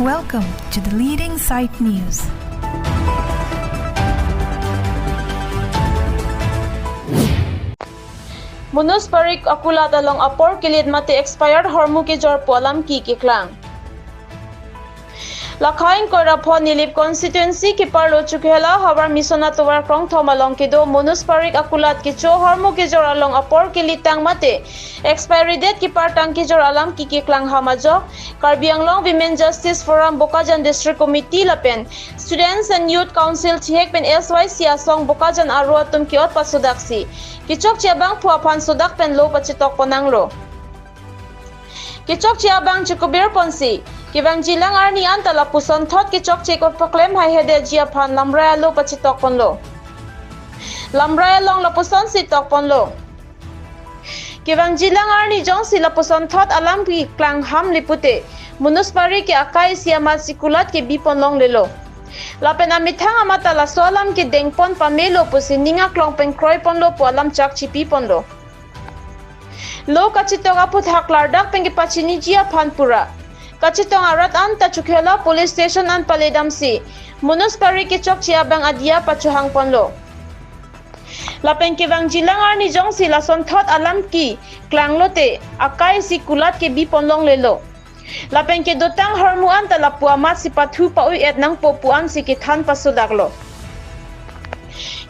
Welcome to the Leading Sight News. Munus parik akulat along apor kilid mati expired hormu ke jor polam ki kiklang. Lakhain Korapho Nilip constituency ki parlo chukhela habar misona towar krong thomalong ke do Munus parik akulat ki cho hormu ke jor along apor kilid tang mate expiry date ki par tang ki jor alam ki kiklang hamajo Karbi Anglong Women Justice Forum Bokajan District Committee lapen Students and Youth Council chihek pen SYC asong Bokajan arwa tum kiot pasudaksi Kichok Chiabang Puapan Sudak pen lo pachitok ponanglo. Kichok Chiabang Chukubir Ponsi. Kibang Jilang Arni Antala Puson Thot Kichok Chikot Paklem Hai Hede Jiapan Lambraya lo pachitok ponlo. Lambraya long lapuson si tok ponlo. Kibang Jilang Arni Jong si lapuson Thot alam ki klang ham lipute. Munuspari ke akai siamat sikulat ke bipon long lelo. Lapen amithang amata la solam ki dengpon pamelo pusi ninga klong pen kroy ponlo po alam chak chipi ponlo. Lo kachitong aput haklardak pen ki pachini jia phanpura. Kachitong arat anta chukhela police station an paledamsi. Munuspari ki chok chiabang adia pachuhang ponlo. Lapen ki bang jilang arni jong si lason thot alam ki klanglote akai si kulat ke biponlong lelo. Lapen ke dotang hormuan tala puamat si pathu pa ui et nang popuan si kithan pasudaklo.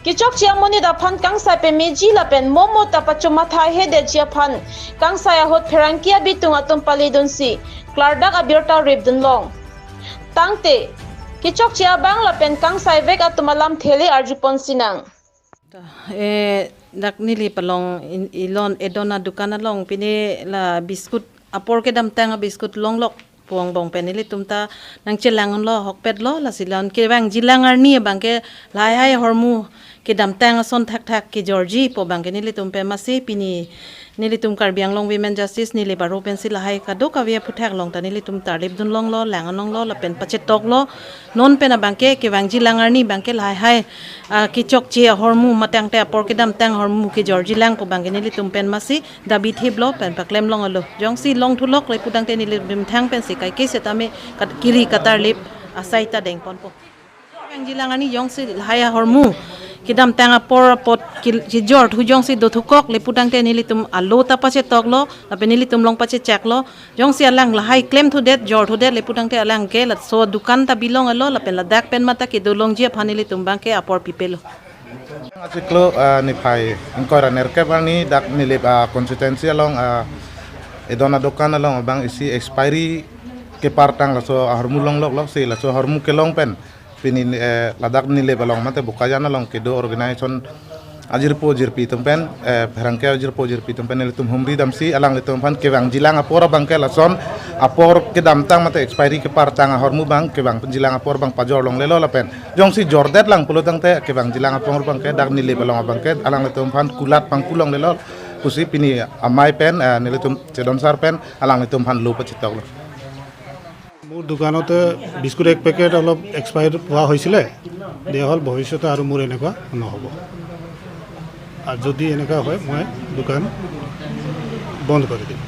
Kichok chiamoni da phan kangsai pe meji lapen momo tapachuma thai hede chia phan kangsai hot pherangkia bitung atum palidun si klardak abirta ribdun long. Tangte kichok chiabang lapen kangsai vek atumalam thele arjupon sinang. Dak nili palong ilon edona dukana long pini la biskut apor ke dam tanga biskut long lok puang bong penili tumta nang chelangon lo hokpet lo la silon ke bang jilangar ni bang ke lai hai hormu ke dam tanga son thak thak ke Georgie po bang ke nili tumpe masi pini nili tum Karbi Anglong Women Justice nili baro pensi la hai kado kavia puthak long ta nili tum tarlip dun long lo langon long lo la pen pachet tok lo non pena bang ke bang jilangar ni bang ke lai hai ki chok che hormu matang te apor ke dam tang hormu ke Georgie lang po bang ke nili tum pen masi dabi thiblo pen paklem long lo jong si long thulok le pudang te nili bim thang pen si kai ke setame kat kiri katar lip asai ta deng pon po bang jilangar ni jong si hai hormu kidam tanga por pot ki jor thu jong si do thukok le pudang te nili tum alo ta pache tok lo ape nili tum long pache chak lo jong si alang la hai claim thu det jor thu det le pudang te alang ke la so dukan ta bilong alo la pen la dak pen mata ki do long je phanili tum bang ke apor pipelo Artiklo ni pai ingkora nerke bani dak nili constituency along edona dukan along bang isi expiry ke partang la so hormulong lok lok si la so hormu ke long pen pini ladak nile balong mate Bokajan along ke do organization ajirpo jirpi tumpen herangke ajirpo jirpi tumpen le tum humri damsi alang le tum pan ke bang jilang apor bang ke lason apor ke damtang mate expiry ke partang hormu bang ke bang jilang apor bang pajor long lelo lapen jong si jordet lang pulutang te ke bang jilang apor bang ke dak nile balong bang ke alang le tum pan kulat pang kulong lelo pusi pini amai pen nile tum cedon sar pen alang le tum pan lupa citok lo মোৰ দোকানতে বিস্কুট এক পেকেট অলপ এক্সপায়াৰ পোৱা হৈছিলে দিয়া হ'ল ভৱিষ্যতে আৰু মোৰ এনেকুৱা নহ'ব আৰু যদি এনেকুৱা হয় মই দোকান বন্ধ কৰি দিম